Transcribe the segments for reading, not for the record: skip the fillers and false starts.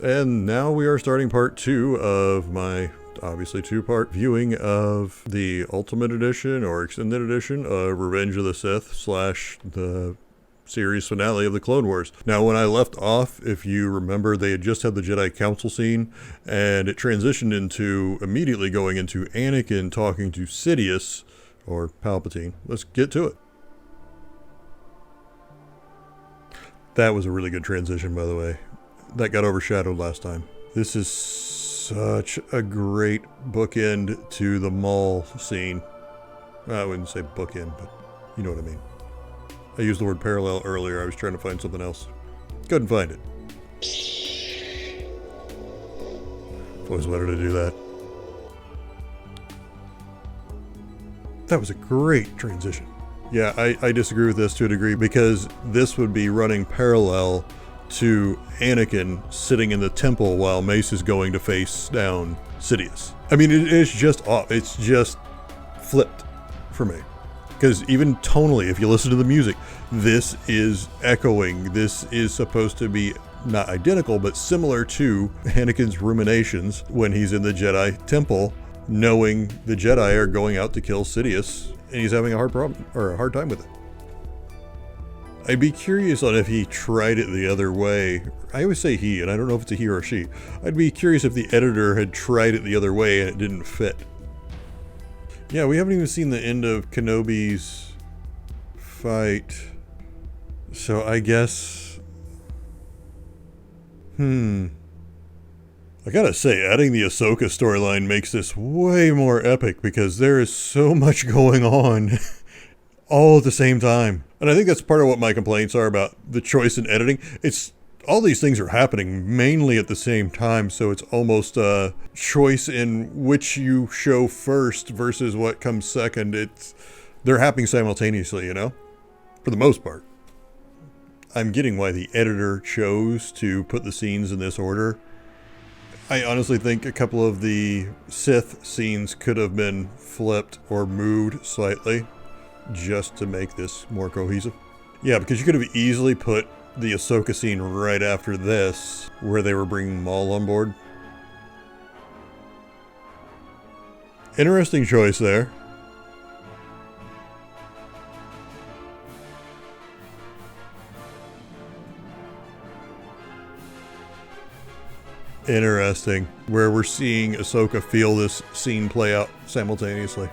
And now we are starting part 2 of my obviously 2-part viewing of the Ultimate Edition or Extended Edition of Revenge of the Sith / the series finale of the Clone Wars. Now, when I left off, if you remember, they had just had the Jedi Council scene, and it transitioned into immediately going into Anakin talking to Sidious, or Palpatine. Let's get to it. That was a really good transition, by the way. That got overshadowed last time. This is such a great bookend to the mall scene. I wouldn't say bookend, but you know what I mean. I used the word parallel earlier. I was trying to find something else. Couldn't find it. Always wanted to do that. That was a great transition. Yeah, I disagree with this to a degree because this would be running parallel to Anakin sitting in the temple while Mace is going to face down Sidious. I mean, it's just off. It's just flipped for me. Because even tonally, if you listen to the music, this is echoing. This is supposed to be not identical, but similar to Anakin's ruminations when he's in the Jedi temple, knowing the Jedi are going out to kill Sidious, and he's having a hard time with it. I'd be curious on if he tried it the other way. I always say he, and I don't know if it's a he or a she. I'd be curious if the editor had tried it the other way and it didn't fit. Yeah, we haven't even seen the end of Kenobi's fight. So I guess... I gotta say, adding the Ahsoka storyline makes this way more epic because there is so much going on all at the same time. And I think that's part of what my complaints are about the choice in editing. It's all these things are happening mainly at the same time, so it's almost a choice in which you show first versus what comes second. They're happening simultaneously, you know, for the most part. I'm getting why the editor chose to put the scenes in this order. I honestly think a couple of the Sith scenes could have been flipped or moved slightly just to make this more cohesive. Yeah, because you could have easily put the Ahsoka scene right after this, where they were bringing Maul on board. Interesting choice there. Interesting, where we're seeing Ahsoka feel this scene play out simultaneously.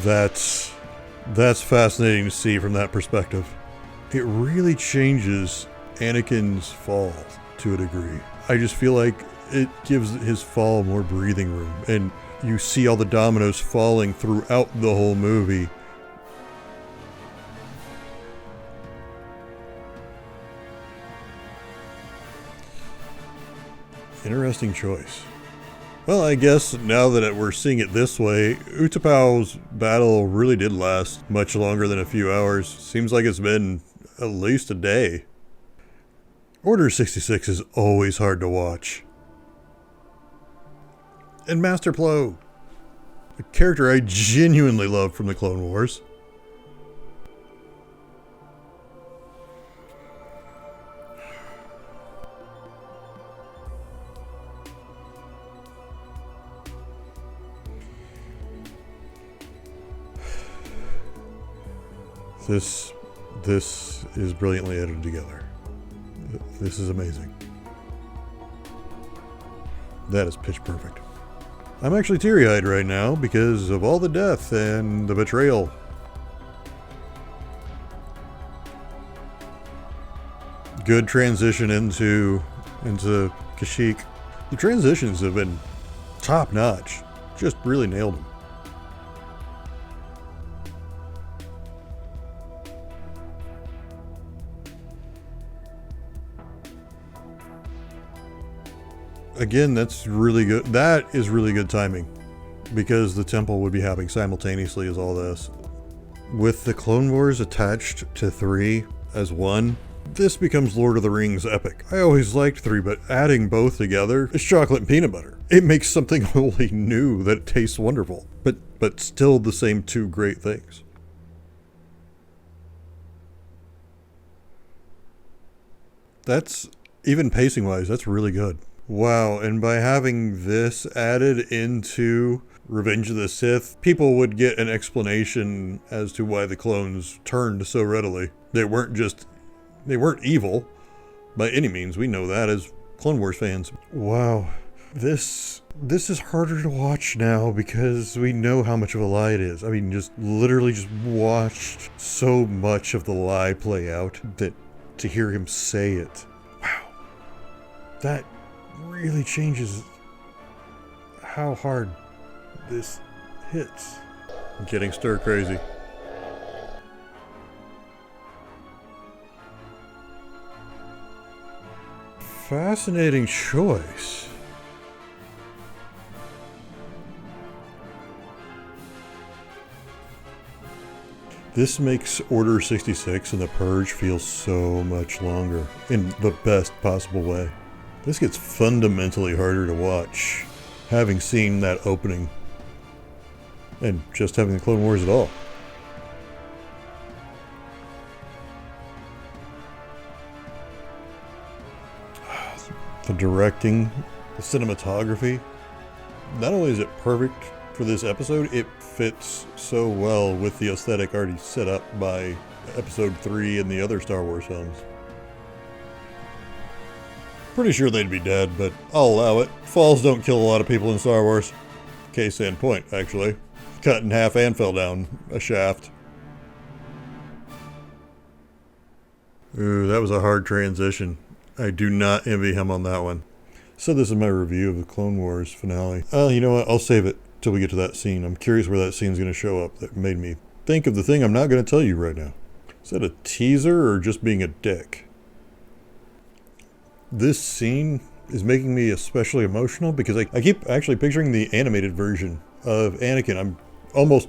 That's fascinating to see from that perspective. It really changes Anakin's fall to a degree. I just feel like it gives his fall more breathing room, and you see all the dominoes falling throughout the whole movie. Interesting choice. Well, I guess now that we're seeing it this way, Utapau's battle really did last much longer than a few hours. Seems like it's been at least a day. Order 66 is always hard to watch. And Master Plo, a character I genuinely love from the Clone Wars. This is brilliantly edited together. This is amazing. That is pitch perfect. I'm actually teary-eyed right now because of all the death and the betrayal. Good transition into Kashyyyk. The transitions have been top-notch. Just really nailed them. Again, that's really good. That is really good timing because the temple would be happening simultaneously as all this. With the Clone Wars attached to 3 as one, this becomes Lord of the Rings epic. I always liked 3, but adding both together is chocolate and peanut butter. It makes something wholly new that tastes wonderful. but still the same two great things. That's, even pacing wise, that's really good. Wow, and by having this added into Revenge of the Sith, people would get an explanation as to why the clones turned so readily. They weren't evil by any means. We know that as Clone Wars fans. Wow. This is harder to watch now because we know how much of a lie it is. I mean, just literally just watched so much of the lie play out that to hear him say it, wow, that really changes how hard this hits. I'm getting stir crazy. Fascinating choice. This makes Order 66 and The Purge feel so much longer, in the best possible way. This gets fundamentally harder to watch, having seen that opening, and just having the Clone Wars at all. The directing, the cinematography, not only is it perfect for this episode, it fits so well with the aesthetic already set up by Episode 3 and the other Star Wars films. Pretty sure they'd be dead, but I'll allow it. Falls don't kill a lot of people in Star Wars. Case in point, actually. Cut in half and fell down a shaft. Ooh, that was a hard transition. I do not envy him on that one. So this is my review of the Clone Wars finale. You know what? I'll save it till we get to that scene. I'm curious where that scene's going to show up that made me think of the thing I'm not going to tell you right now. Is that a teaser or just being a dick? This scene is making me especially emotional because I keep actually picturing the animated version of Anakin. I'm almost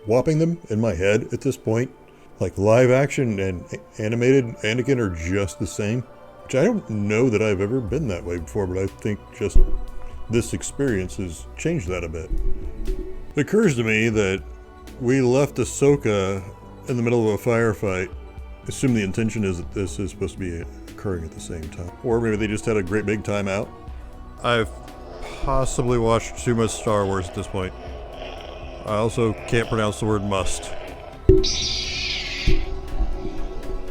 whopping them in my head at this point. Like live action and animated Anakin are just the same. Which I don't know that I've ever been that way before, but I think just this experience has changed that a bit. It occurs to me that we left Ahsoka in the middle of a firefight. I assume the intention is that this is supposed to be occurring at the same time. Or maybe they just had a great big time out. I've possibly watched too much Star Wars at this point. I also can't pronounce the word must.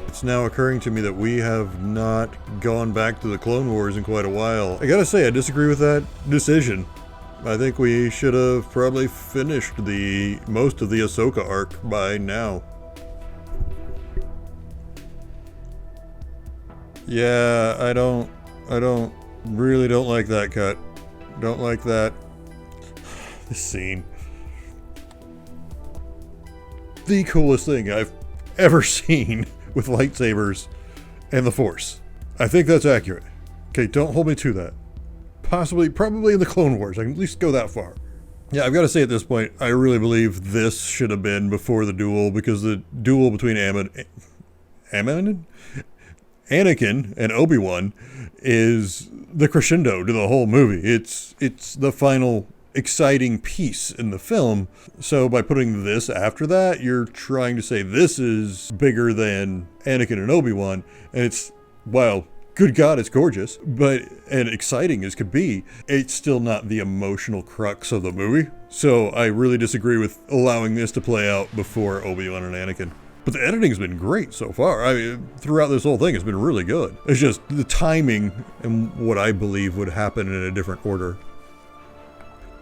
It's now occurring to me that we have not gone back to the Clone Wars in quite a while. I gotta say, I disagree with that decision. I think we should have probably finished most of the Ahsoka arc by now. Yeah, I really don't like that cut. Don't like that. This scene. The coolest thing I've ever seen with lightsabers and the Force. I think that's accurate. Okay, don't hold me to that. Probably in the Clone Wars. I can at least go that far. Yeah, I've got to say at this point, I really believe this should have been before the duel, because the duel between Anakin and Obi-Wan is the crescendo to the whole movie. It's the final exciting piece in the film. So by putting this after that, you're trying to say this is bigger than Anakin and Obi-Wan, and it's, wow, good God, it's gorgeous, and exciting as could be, it's still not the emotional crux of the movie. So I really disagree with allowing this to play out before Obi-Wan and Anakin. But the editing's been great so far. I mean, throughout this whole thing, it's been really good. It's just the timing and what I believe would happen in a different order.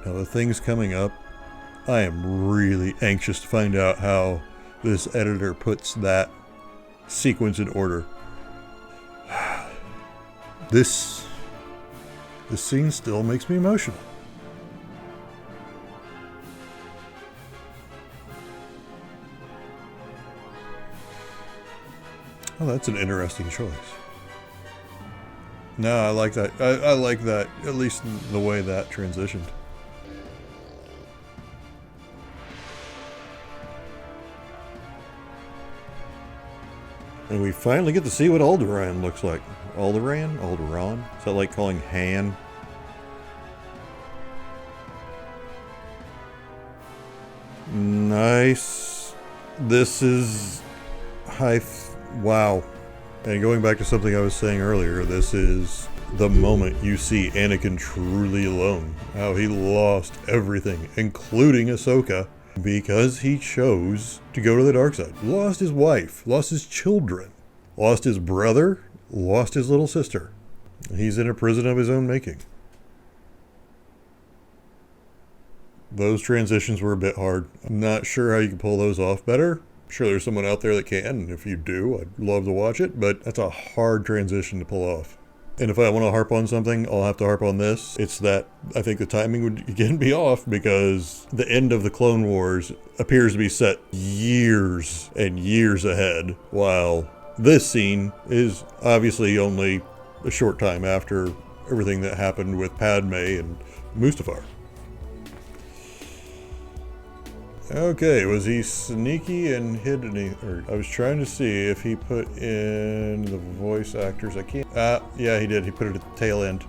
Now, the things coming up, I am really anxious to find out how this editor puts that sequence in order. This scene still makes me emotional. Oh, that's an interesting choice. No, I like that. I like that, at least the way that transitioned. And we finally get to see what Alderaan looks like. Alderaan? Is that like calling Han? Nice. This is wow. And going back to something I was saying earlier, this is the moment you see Anakin truly alone. How he lost everything, including Ahsoka, because he chose to go to the dark side. Lost his wife, lost his children, lost his brother, lost his little sister. He's in a prison of his own making. Those transitions were a bit hard. I'm not sure how you can pull those off better. I'm sure there's someone out there that can, and if you do, I'd love to watch it, but that's a hard transition to pull off. And if I want to harp on something, I'll have to harp on this. It's that I think the timing would again be off because the end of the Clone Wars appears to be set years and years ahead, while this scene is obviously only a short time after everything that happened with Padme and Mustafar. Okay, was he sneaky and hid or I was trying to see if he put in the voice actors. I can't. Yeah, he did. He put it at the tail end.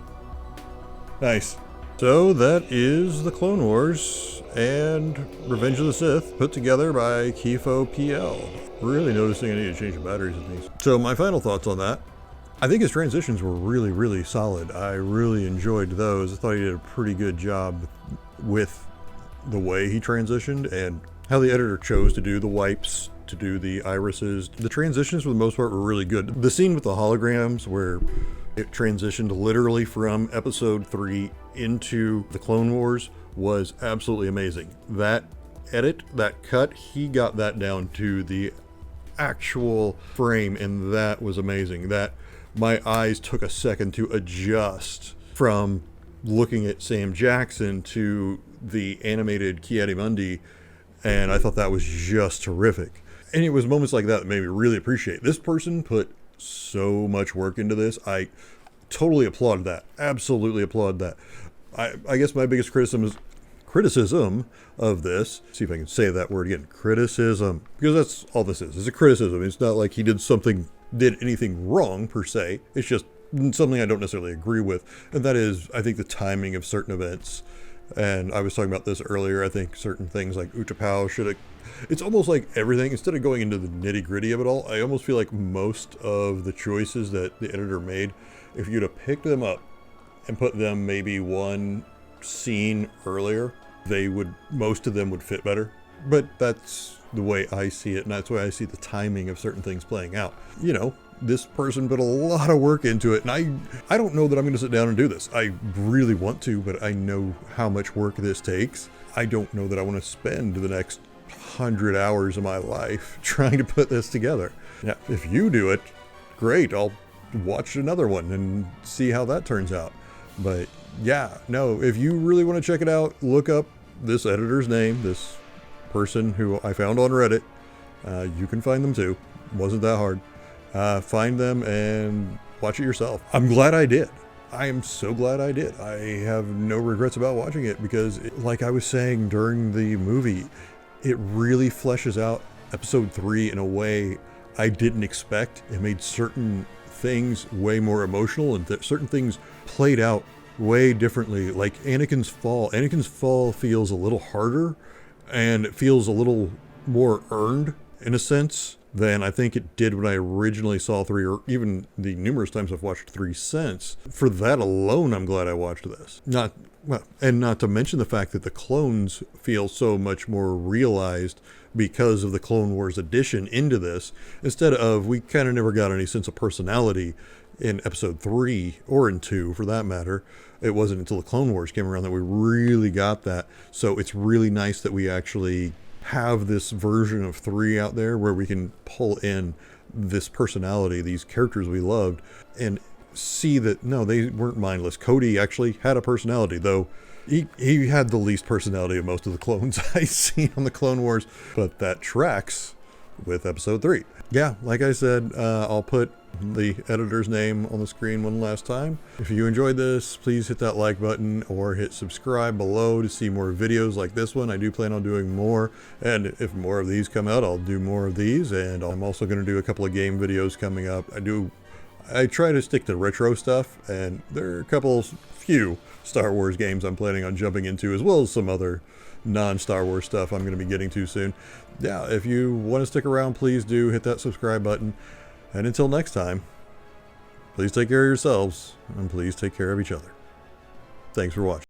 Nice. So that is the Clone Wars and Revenge of the Sith put together by KifoPL. Really noticing I need to change the batteries in these. So my final thoughts on that. I think his transitions were really, really solid. I really enjoyed those. I thought he did a pretty good job with the way he transitioned and how the editor chose to do the wipes, to do the irises. The transitions for the most part were really good. The scene with the holograms where it transitioned literally from episode 3 into the Clone Wars was absolutely amazing. That edit, that cut, he got that down to the actual frame, and that was amazing. That my eyes took a second to adjust from looking at Sam Jackson to the animated Ki-Adi-Mundi, and I thought that was just terrific. And it was moments like that that made me really appreciate this person put so much work into this. I totally applaud that. Absolutely applaud that. I guess my biggest criticism of this, see if I can say that word again, criticism, because that's all this is. It's a criticism. It's not like he did anything wrong per se. It's just something I don't necessarily agree with, and that is, I think, the timing of certain events. And I was talking about this earlier. I think certain things like Utapau should have, it's almost like everything, instead of going into the nitty gritty of it all, I almost feel like most of the choices that the editor made, if you'd have picked them up and put them maybe one scene earlier, most of them would fit better. But that's the way I see it, and that's why I see the timing of certain things playing out. You know, this person put a lot of work into it, and I don't know that I'm going to sit down and do this. I really want to, but I know how much work this takes. I don't know that I want to spend the next 100 hours of my life trying to put this together. Now, if you do it, great. I'll watch another one and see how that turns out. But yeah, no, if you really want to check it out, look up this editor's name, this person who I found on Reddit. You can find them too. Wasn't that hard. Find them and watch it yourself. I'm glad I did. I am so glad I did. I have no regrets about watching it because, like I was saying during the movie, it really fleshes out episode 3 in a way I didn't expect. It made certain things way more emotional, and certain things played out way differently. Like Anakin's fall. Anakin's fall feels a little harder, and it feels a little more earned in a sense than I think it did when I originally saw 3, or even the numerous times I've watched 3 since. For that alone, I'm glad I watched this. Not to mention the fact that the clones feel so much more realized because of the Clone Wars addition into this, instead of, we kind of never got any sense of personality in episode 3, or in 2 for that matter. It wasn't until the Clone Wars came around that we really got that. So it's really nice that we actually have this version of 3 out there where we can pull in this personality, these characters we loved, and see that no, they weren't mindless. Cody actually had a personality, though he had the least personality of most of the clones I've seen on the Clone Wars, but that tracks with episode 3. Yeah, like I said, I'll put the editor's name on the screen one last time. If you enjoyed this, please hit that like button or hit subscribe below to see more videos like this one. I do plan on doing more, and if more of these come out, I'll do more of these, and I'm also going to do a couple of game videos coming up. I try to stick to retro stuff, and there are a few few Star Wars games I'm planning on jumping into, as well as some other non-Star Wars stuff I'm going to be getting to soon. Yeah, if you want to stick around, please do hit that subscribe button. And until next time, please take care of yourselves, and please take care of each other. Thanks for watching.